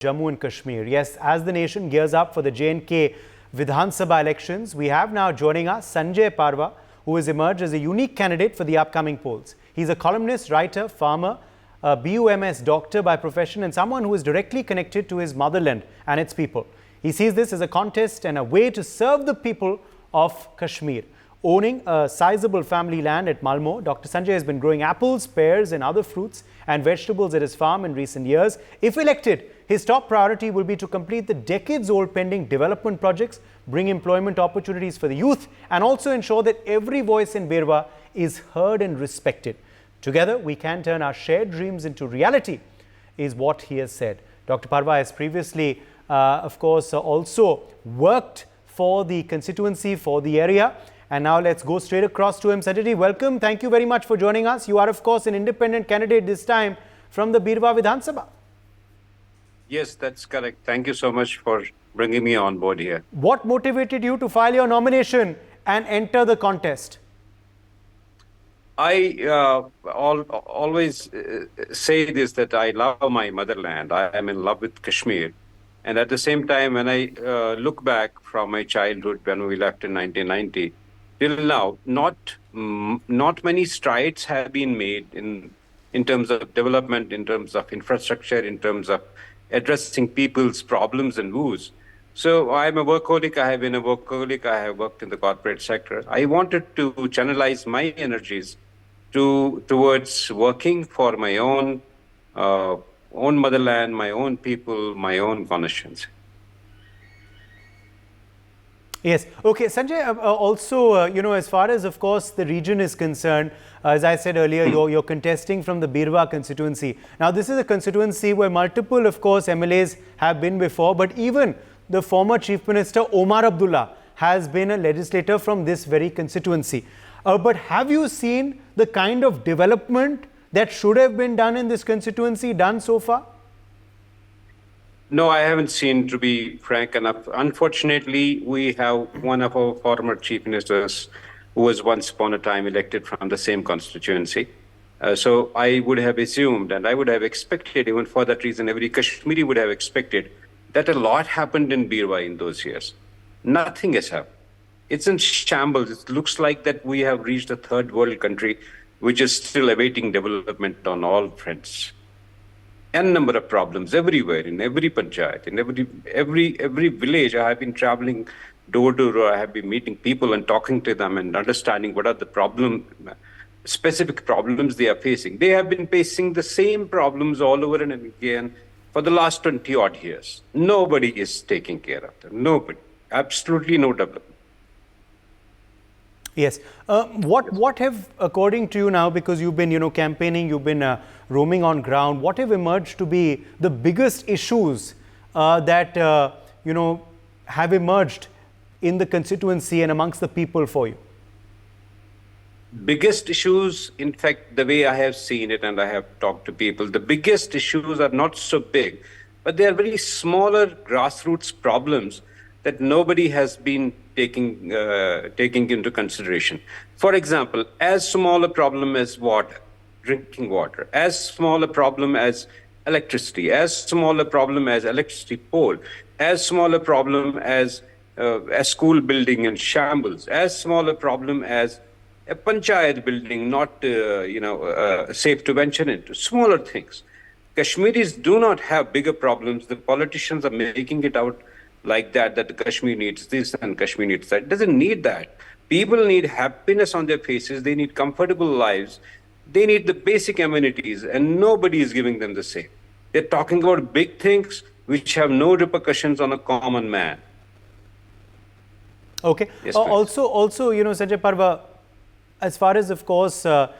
Jammu and Kashmir. Yes, as the nation gears up for the J&K Vidhan Sabha elections, we have now joining us Sanjay Parva, who has emerged as a unique candidate for the upcoming polls. He's a columnist, writer, farmer, a BUMS doctor by profession, and someone who is directly connected to his motherland and its people. He sees this as a contest and a way to serve the people of Kashmir. Owning a sizable family land at Malmoh, Dr. Sanjay has been growing apples, pears and other fruits and vegetables at his farm in recent years. If elected, his top priority will be to complete the decades-old pending development projects, bring employment opportunities for the youth, and also ensure that every voice in Beerwah is heard and respected. Together, we can turn our shared dreams into reality, is what he has said. Dr. Parva has previously, of course, also worked for the constituency, for the area. And now let's go straight across to him. Sanjay ji, welcome. Thank you very much for joining us. You are, of course, an independent candidate this time from the Beerwah Vidhan Sabha. Yes, that's correct. Thank you so much for bringing me on board here. What motivated you to file your nomination and enter the contest? I always say this, that I love my motherland. I am in love with Kashmir. And at the same time, when I look back from my childhood, when we left in 1990, till now, not many strides have been made in terms of development, in terms of infrastructure, in terms of addressing people's problems and woes. So I'm a workaholic. I have been a workaholic. I have worked in the corporate sector. I wanted to channelize my energies towards working for my own motherland, my own people, my own constituency. Yes. Okay, Sanjay, also, as far as, of course, the region is concerned, as I said earlier, you're contesting from the Beerwah constituency. Now, this is a constituency where multiple, of course, MLAs have been before, but even the former Chief Minister Omar Abdullah has been a legislator from this very constituency. But have you seen the kind of development that should have been done in this constituency done so far? No, I haven't seen, to be frank enough. Unfortunately, we have one of our former chief ministers who was once upon a time elected from the same constituency. So I would have assumed, and I would have expected, even for that reason, every Kashmiri would have expected that a lot happened in Beerwah in those years. Nothing has happened. It's in shambles. It looks like that we have reached a third world country, which is still awaiting development on all fronts. N number of problems everywhere, in every panchayat, in every village. I have been traveling door to door. I have been meeting people and talking to them and understanding what are the specific problems they are facing. They have been facing the same problems all over and again for the last 20 odd years. Nobody is taking care of them. Nobody. Absolutely no development. Yes. What have, according to you now, because you've been, campaigning, you've been roaming on ground, what have emerged to be the biggest issues that, have emerged in the constituency and amongst the people for you? Biggest issues, in fact, the way I have seen it and I have talked to people, the biggest issues are not so big, but they are very smaller grassroots problems that nobody has been taking into consideration. For example, as small a problem as water, drinking water, as small a problem as electricity, as small a problem as electricity pole, as small a problem as a school building in shambles, as small a problem as a panchayat building not safe to venture into, smaller things. Kashmiris do not have bigger problems. The politicians are making it out like that Kashmir needs this and Kashmir needs that. It doesn't need that. People need happiness on their faces. They need comfortable lives. They need the basic amenities, and nobody is giving them the same. They're talking about big things which have no repercussions on a common man. Okay. Yes, also, Sanjay Parva, as far as, of course, the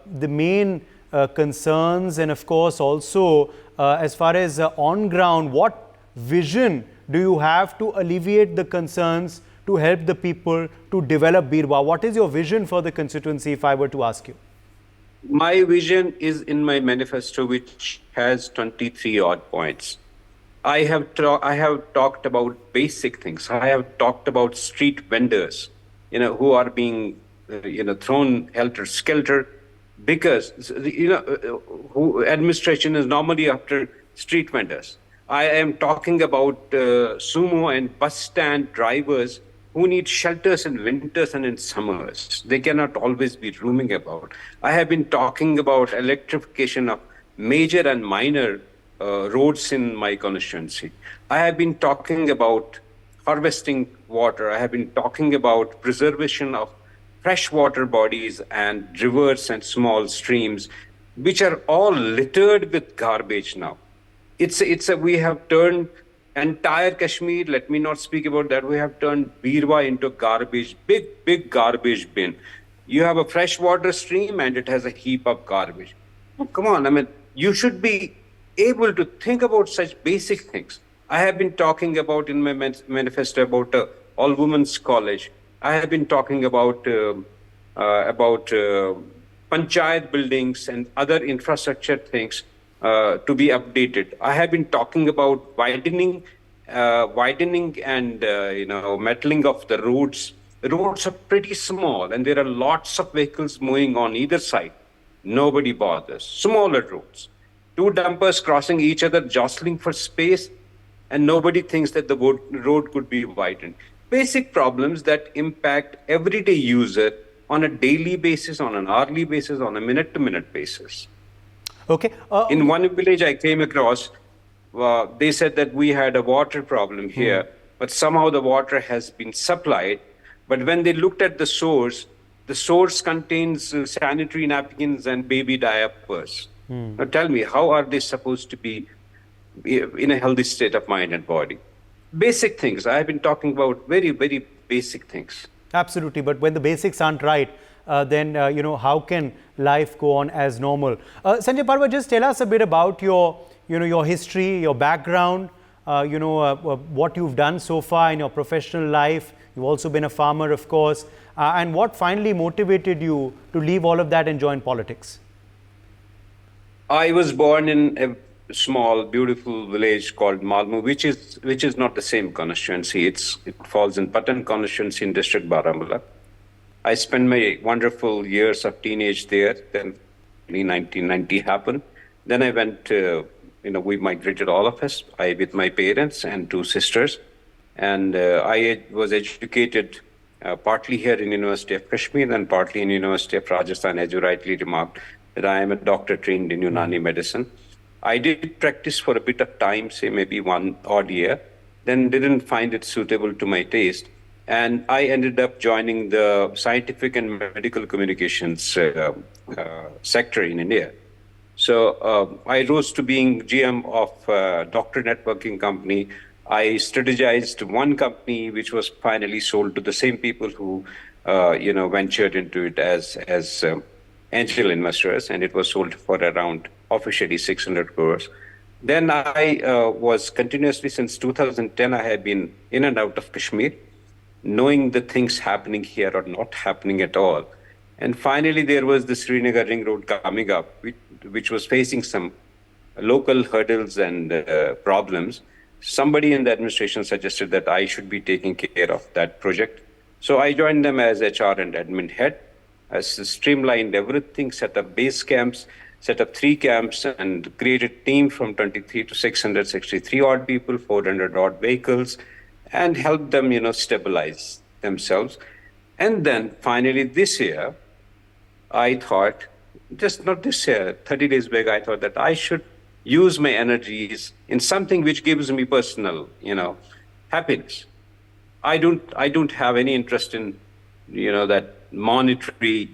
main concerns, and of course also as far as on ground, what vision do you have to alleviate the concerns, to help the people to develop Beerwah? What is your vision for the constituency, if I were to ask you? My vision is in my manifesto, which has 23 odd points. I have talked about basic things. I have talked about street vendors, who are being, thrown helter-skelter because, administration is normally after street vendors. I am talking about sumo and bus stand drivers who need shelters in winters and in summers. They cannot always be roaming about. I have been talking about electrification of major and minor roads in my constituency. I have been talking about harvesting water. I have been talking about preservation of freshwater bodies and rivers and small streams, which are all littered with garbage now. We have turned entire Kashmir, let me not speak about that, we have turned Beerwah into garbage, big garbage bin. You have a freshwater stream and it has a heap of garbage. Oh, come on, I mean, you should be able to think about such basic things. I have been talking about in my manifesto about all women's college. I have been talking about panchayat buildings and other infrastructure things to be updated. I have been talking about widening and metaling of the roads. The roads are pretty small, and there are lots of vehicles moving on either side. Nobody bothers. Smaller roads, two dumpers crossing each other, jostling for space, and nobody thinks that the road could be widened. Basic problems that impact everyday user on a daily basis, on an hourly basis, on a minute-to-minute basis. Okay. In one village I came across, they said that we had a water problem here, but somehow the water has been supplied. But when they looked at the source contains sanitary napkins and baby diapers. Now tell me, how are they supposed to be in a healthy state of mind and body? Basic things. I have been talking about very, very basic things. Absolutely. But when the basics aren't right, then, how can life go on as normal? Sanjay Parva, just tell us a bit about your history, your background, what you've done so far in your professional life. You've also been a farmer, of course. And what finally motivated you to leave all of that and join politics? I was born in a small, beautiful village called Malmoh, which is not the same constituency. It falls in Patan constituency in district Baramulla. I spent my wonderful years of teenage there. Then 1990 happened. Then I went we migrated, all of us, I with my parents and two sisters. And I was educated partly here in University of Kashmir and partly in University of Rajasthan, as you rightly remarked, that I am a doctor trained in Unani medicine. I did practice for a bit of time, say maybe 1 odd year, then didn't find it suitable to my taste. And I ended up joining the scientific and medical communications sector in India. So I rose to being GM of a doctor networking company. I strategized one company which was finally sold to the same people who, ventured into it as angel investors, and it was sold for around officially 600 crores. Then I was continuously, since 2010, I have been in and out of Kashmir, knowing the things happening here or not happening at all. And finally, there was the Srinagar Ring Road coming up, which was facing some local hurdles and problems. Somebody in the administration suggested that I should be taking care of that project. So I joined them as HR and admin head, as streamlined everything, set up base camps, set up 3 camps, and created team from 23 to 663 odd people, 400 odd vehicles, and helped them, stabilize themselves. And then finally this year, I thought, just not this year, 30 days back, I thought that I should use my energies in something which gives me personal, happiness. I don't have any interest in, that monetary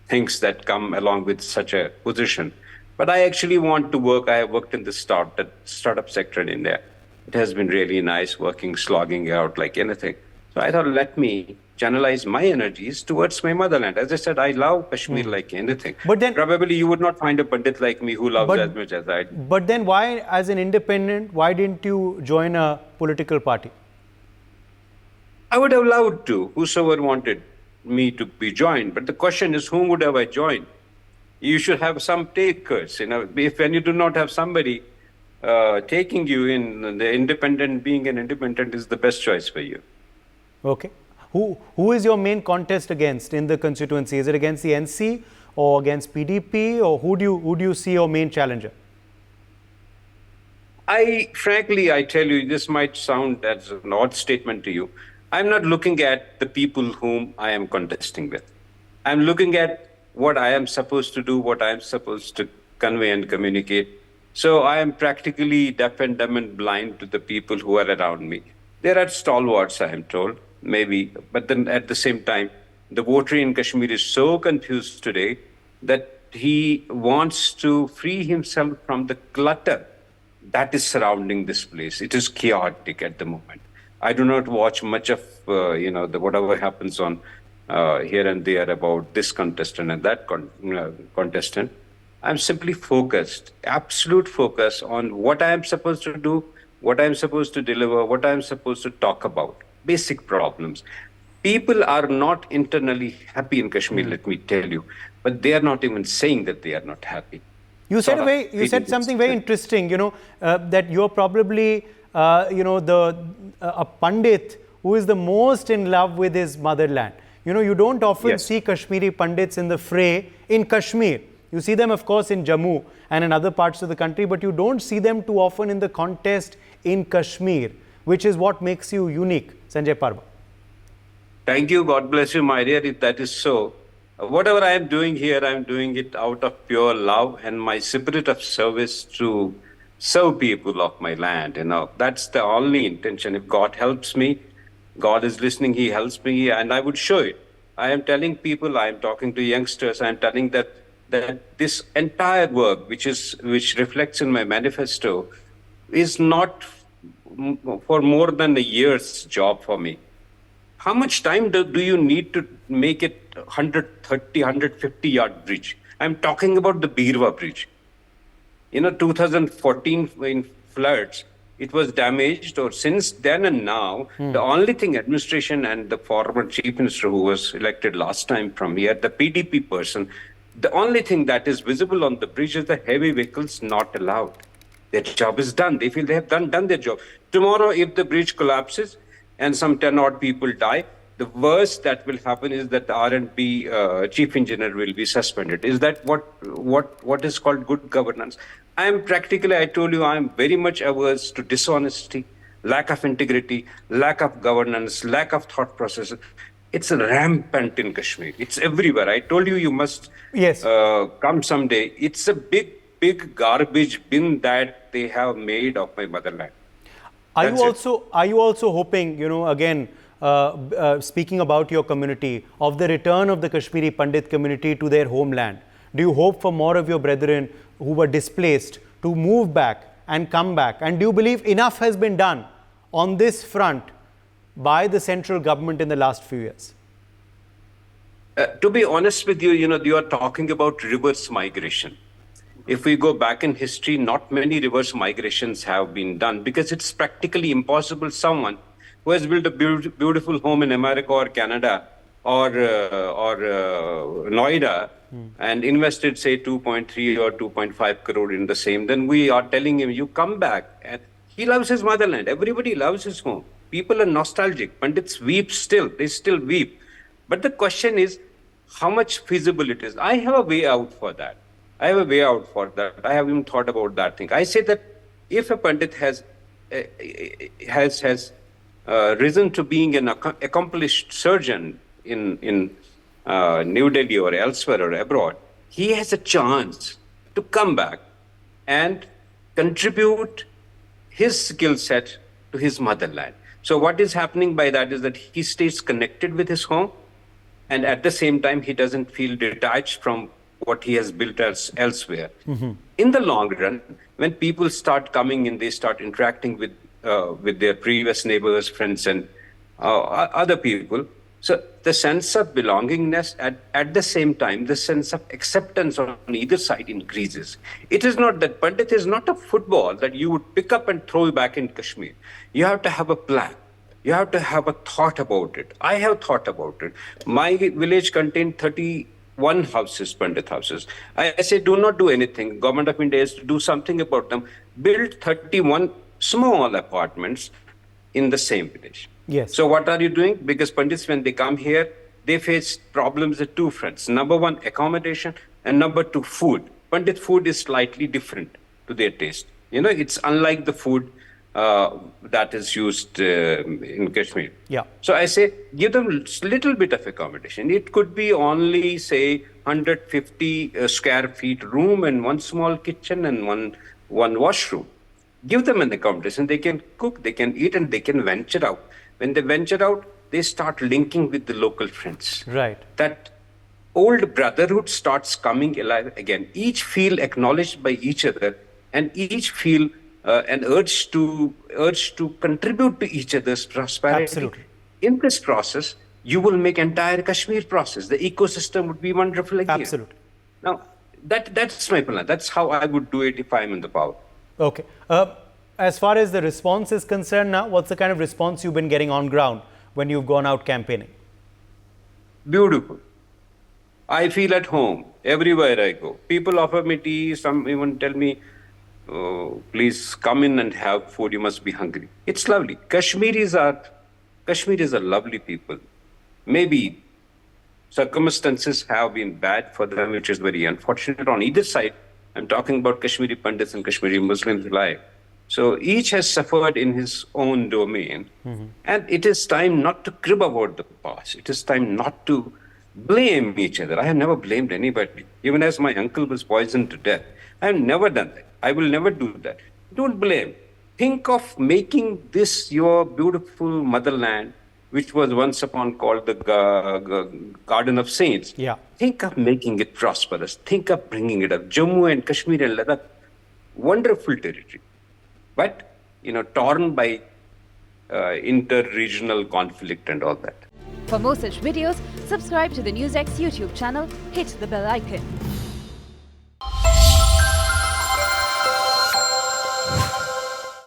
things that come along with such a position. But I actually want to work. I have worked in the startup sector in India. It has been really nice working, slogging out like anything. So I thought, let me channelize my energies towards my motherland. As I said, I love Kashmir like anything. But then, probably you would not find a Pandit like me who loves as much as I do. But then why, as an independent, why didn't you join a political party? I would have loved to, whosoever wanted me to be joined. But the question is, whom would have I joined? You should have some takers. When you do not have somebody taking you in, being an independent is the best choice for you. Okay. Who is your main contest against in the constituency? Is it against the NC or against PDP, or who do you see your main challenger? Frankly, I tell you, this might sound as an odd statement to you. I'm not looking at the people whom I am contesting with. I'm looking at what I am supposed to do, what I am supposed to convey and communicate. So I am practically deaf and dumb and blind to the people who are around me. There are stalwarts, I am told, maybe, but then at the same time, the voter in Kashmir is so confused today that he wants to free himself from the clutter that is surrounding this place. It is chaotic at the moment. I do not watch much of whatever happens on here and there about this contestant and that contestant. I'm simply focused, absolute focus on what I am supposed to do, what I am supposed to deliver, what I am supposed to talk about. Basic problems. People are not internally happy in Kashmir, let me tell you, but they are not even saying that they are not happy. You said something very interesting, that you're probably, a Pandit who is the most in love with his motherland. You don't often see Kashmiri Pandits in the fray in Kashmir. You see them, of course, in Jammu and in other parts of the country, but you don't see them too often in the contest in Kashmir, which is what makes you unique, Sanjay Parva. Thank you. God bless you, my dear, if that is so. Whatever I am doing here, I am doing it out of pure love and my spirit of service to serve people of my land. That's the only intention. If God helps me, God is listening, He helps me, and I would show it. I am telling people, I am talking to youngsters, I am telling that this entire work, which reflects in my manifesto, is not for more than a year's job for me. How much time do you need to make it 130, 150 yard bridge? I'm talking about the Beerwah bridge. 2014 in floods, it was damaged, or since then and now, the only thing administration and the former chief minister who was elected last time from here, the PDP person, the only thing that is visible on the bridge is the heavy vehicles not allowed. Their job is done. They feel they have done their job. Tomorrow, if the bridge collapses and some 10 odd people die, the worst that will happen is that the R&B chief engineer will be suspended. Is that what is called good governance? I told you, I am very much averse to dishonesty, lack of integrity, lack of governance, lack of thought process. It's rampant in Kashmir. It's everywhere. I told you, you must come someday. It's a big garbage bin that they have made of my motherland. Are you also hoping, again, speaking about your community, of the return of the Kashmiri Pandit community to their homeland? Do you hope for more of your brethren who were displaced to move back and come back? And do you believe enough has been done on this front by the central government in the last few years? To be honest with you, you are talking about reverse migration. If we go back in history, not many reverse migrations have been done because it's practically impossible. Someone who has built a beautiful home in America or Canada or Noida and invested, say, 2.3 or 2.5 crore in the same, then we are telling him, you come back. And he loves his motherland. Everybody loves his home. People are nostalgic. Pandits weep still. They still weep. But the question is, how much feasible it is. I have a way out for that. I have even thought about that thing. I say that if a Pandit has risen to being an accomplished surgeon in New Delhi or elsewhere or abroad, he has a chance to come back and contribute his skill set to his motherland. So what is happening by that is that he stays connected with his home, and at the same time, he doesn't feel detached from what he has built elsewhere. In the long run, when people start coming in, they start interacting with their previous neighbors, friends, and other people. So the sense of belongingness, at the same time, the sense of acceptance on either side increases. It is not that Pandit is not a football that you would pick up and throw back in Kashmir. You have to have a plan. You have to have a thought about it. I have thought about it. My village contained 31 houses, Pandit houses. I say, do not do anything. Government of India has to do something about them. Build 31 small apartments in the same village. Yes. So what are you doing? Because Pandits, when they come here, they face problems at two fronts. Number one, accommodation, and number two, food. Pandit food is slightly different to their taste. You know, it's unlike the food that is used in Kashmir. Yeah. So I say, give them a little bit of accommodation. It could be only, say, 150 square feet room and one small kitchen and one washroom. Give them an accommodation. They can cook, they can eat, and they can venture out. When they venture out, they start linking with the local friends. Right. That old brotherhood starts coming alive again. Each feel acknowledged by each other, and each feel an urge to contribute to each other's prosperity. Absolutely. In this process, you will make entire Kashmir process. The ecosystem would be wonderful again. Absolutely. Now, that's my plan. That's how I would do it if I'm in the power. Okay. As far as the response is concerned now, what's the kind of response you've been getting on ground when you've gone out campaigning? Beautiful. I feel at home everywhere I go. People offer me tea. Some even tell me, oh, please come in and have food. You must be hungry. It's lovely. Kashmiris are lovely people. Maybe circumstances have been bad for them, which is very unfortunate on either side. I'm talking about Kashmiri Pandits and Kashmiri Muslims alike. So each has suffered in his own domain. And it is time not to crib about the past. It is time not to blame each other. I have never blamed anybody. Even as my uncle was poisoned to death, I have never done that. I will never do that. Don't blame. Think of making this your beautiful motherland, which was once upon called the Garden of Saints. Yeah. Think of making it prosperous. Think of bringing it up. Jammu and Kashmir and Ladakh, wonderful territory. But, torn by inter-regional conflict and all that. For more such videos, subscribe to the NewsX YouTube channel, hit the bell icon.